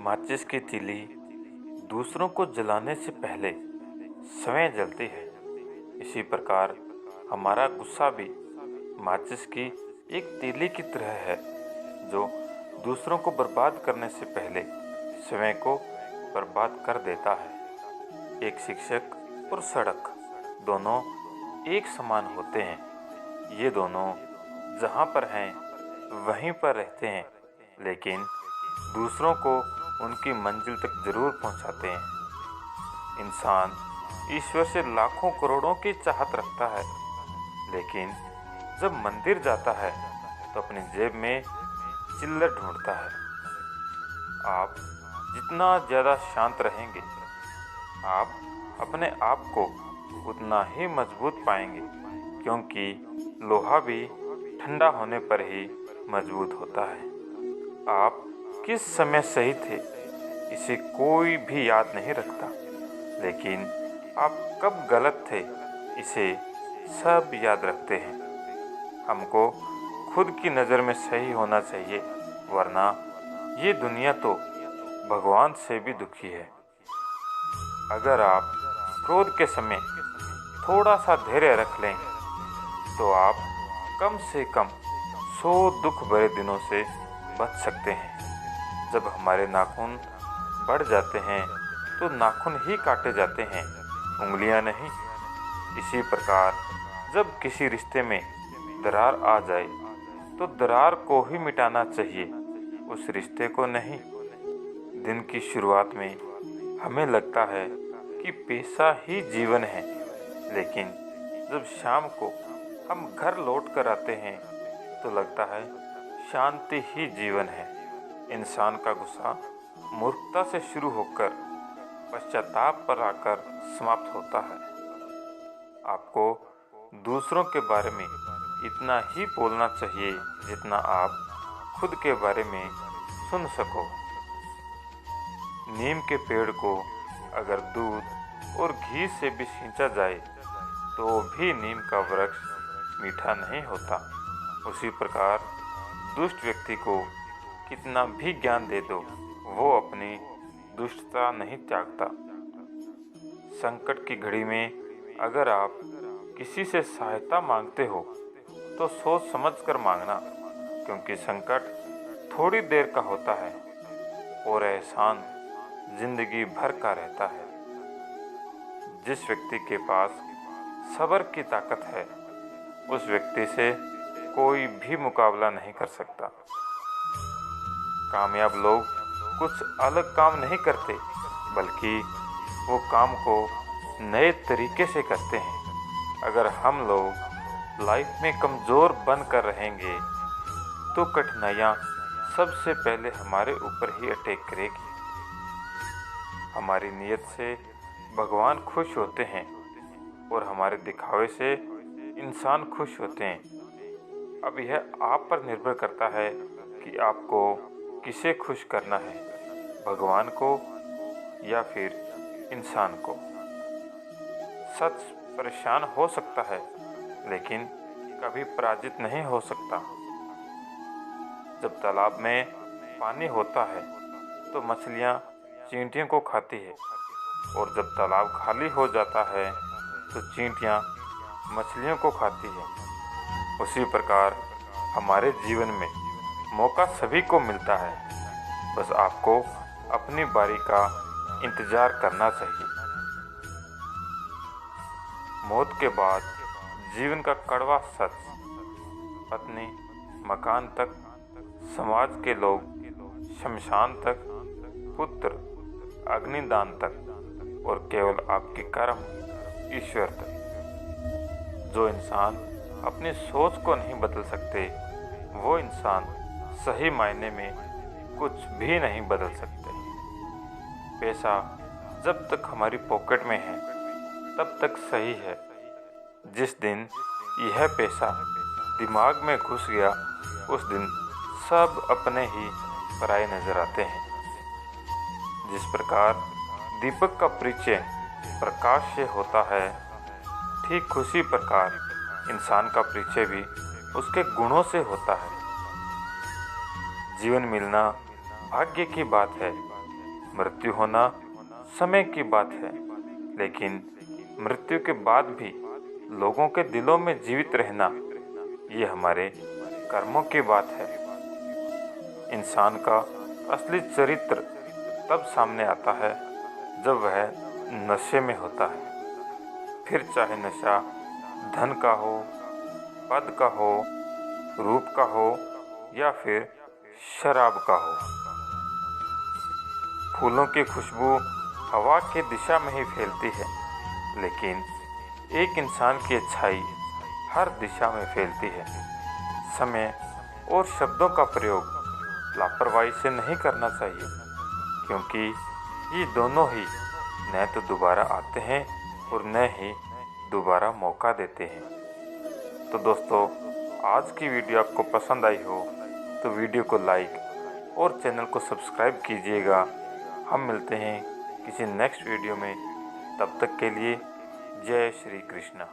माचिस की तीली दूसरों को जलाने से पहले स्वयं जलती है। इसी प्रकार हमारा गुस्सा भी माचिस की एक तीली की तरह है, जो दूसरों को बर्बाद करने से पहले स्वयं को बर्बाद कर देता है। एक शिक्षक और सड़क दोनों एक समान होते हैं। ये दोनों जहाँ पर हैं वहीं पर रहते हैं, लेकिन दूसरों को उनकी मंजिल तक जरूर पहुंचाते हैं। इंसान ईश्वर से लाखों करोड़ों की चाहत रखता है, लेकिन जब मंदिर जाता है तो अपनी जेब में चिल्लर ढूंढता है। आप जितना ज़्यादा शांत रहेंगे, आप अपने आप को उतना ही मजबूत पाएंगे, क्योंकि लोहा भी ठंडा होने पर ही मजबूत होता है। आप किस समय सही थे इसे कोई भी याद नहीं रखता, लेकिन आप कब गलत थे इसे सब याद रखते हैं। हमको खुद की नज़र में सही होना चाहिए, वरना ये दुनिया तो भगवान से भी दुखी है। अगर आप क्रोध के समय थोड़ा सा धैर्य रख लें तो आप कम से कम 100 दुख भरे दिनों से बच सकते हैं। जब हमारे नाखून बढ़ जाते हैं तो नाखून ही काटे जाते हैं, उंगलियां नहीं। इसी प्रकार जब किसी रिश्ते में दरार आ जाए तो दरार को ही मिटाना चाहिए, उस रिश्ते को नहीं। दिन की शुरुआत में हमें लगता है कि पैसा ही जीवन है, लेकिन जब शाम को हम घर लौट कर आते हैं तो लगता है शांति ही जीवन है। इंसान का गुस्सा मूर्खता से शुरू होकर पश्चाताप पर आकर समाप्त होता है। आपको दूसरों के बारे में इतना ही बोलना चाहिए जितना आप खुद के बारे में सुन सको। नीम के पेड़ को अगर दूध और घी से भी सींचा जाए तो भी नीम का वृक्ष मीठा नहीं होता। उसी प्रकार दुष्ट व्यक्ति को कितना भी ज्ञान दे दो, वो अपनी दुष्टता नहीं त्यागता। संकट की घड़ी में अगर आप किसी से सहायता मांगते हो तो सोच समझ कर मांगना, क्योंकि संकट थोड़ी देर का होता है और एहसान जिंदगी भर का रहता है। जिस व्यक्ति के पास सब्र की ताकत है, उस व्यक्ति से कोई भी मुकाबला नहीं कर सकता। कामयाब लोग कुछ अलग काम नहीं करते, बल्कि वो काम को नए तरीके से करते हैं। अगर हम लोग लाइफ में कमज़ोर बन कर रहेंगे तो कठिनाइयाँ सबसे पहले हमारे ऊपर ही अटैक करेगी। हमारी नीयत से भगवान खुश होते हैं और हमारे दिखावे से इंसान खुश होते हैं। अब यह आप पर निर्भर करता है कि आपको किसे खुश करना है, भगवान को या फिर इंसान को। सच परेशान हो सकता है, लेकिन कभी पराजित नहीं हो सकता। जब तालाब में पानी होता है तो मछलियाँ चींटियों को खाती है, और जब तालाब खाली हो जाता है तो चींटियाँ मछलियों को खाती है। उसी प्रकार हमारे जीवन में मौका सभी को मिलता है, बस आपको अपनी बारी का इंतज़ार करना चाहिए। मौत के बाद जीवन का कड़वा सच, पत्नी मकान तक, समाज के लोग शमशान तक, पुत्र अग्निदान तक, और केवल आपके कर्म ईश्वर तक। जो इंसान अपनी सोच को नहीं बदल सकते, वो इंसान सही मायने में कुछ भी नहीं बदल सकते। पैसा जब तक हमारी पॉकेट में है तब तक सही है। जिस दिन यह पैसा दिमाग में घुस गया, उस दिन सब अपने ही पराये नजर आते हैं। जिस प्रकार दीपक का परिचय प्रकाश से होता है, ठीक उसी प्रकार इंसान का परिचय भी उसके गुणों से होता है। जीवन मिलना भाग्य की बात है, मृत्यु होना समय की बात है, लेकिन मृत्यु के बाद भी लोगों के दिलों में जीवित रहना, ये हमारे कर्मों की बात है। इंसान का असली चरित्र तब सामने आता है जब वह नशे में होता है, फिर चाहे नशा धन का हो, पद का हो, रूप का हो या फिर शराब का हो। फूलों की खुशबू हवा की दिशा में ही फैलती है, लेकिन एक इंसान की अच्छाई हर दिशा में फैलती है। समय और शब्दों का प्रयोग लापरवाही से नहीं करना चाहिए, क्योंकि ये दोनों ही न तो दोबारा आते हैं और न ही दोबारा मौका देते हैं। तो दोस्तों, आज की वीडियो आपको पसंद आई हो तो वीडियो को लाइक और चैनल को सब्सक्राइब कीजिएगा। हम मिलते हैं किसी नेक्स्ट वीडियो में, तब तक के लिए जय श्री कृष्ण।